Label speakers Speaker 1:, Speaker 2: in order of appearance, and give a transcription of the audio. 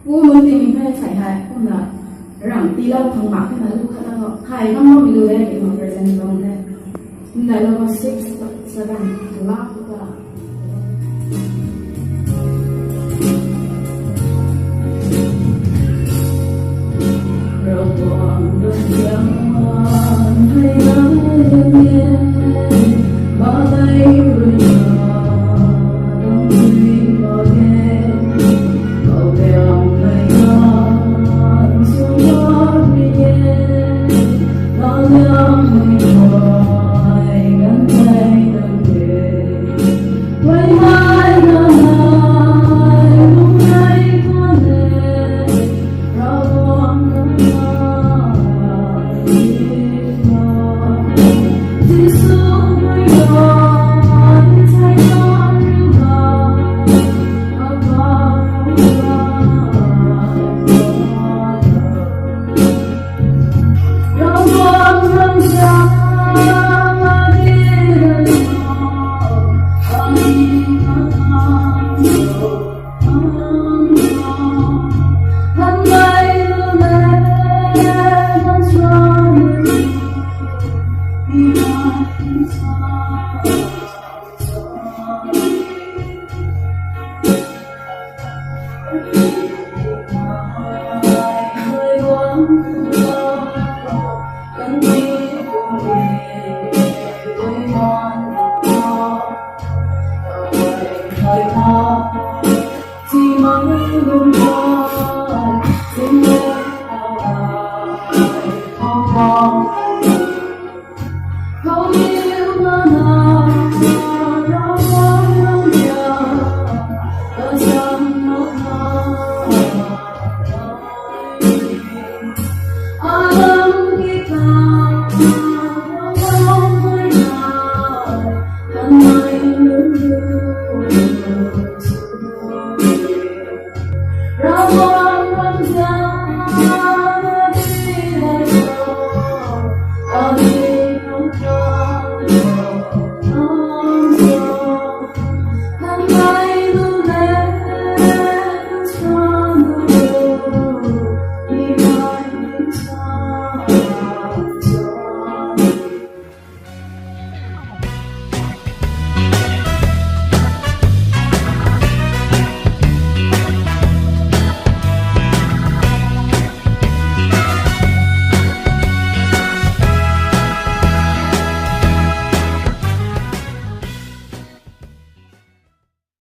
Speaker 1: cú muốn thì mình phải phải hại không là rẳng tí lâu thằng bạc cái này lúc khá là hai năm nó bị lừa đấy mà present trong đấy này là 6 7 lắc cả rồi còn được chẳng hay nắng đêm nhẹ bao tay rồi Ramon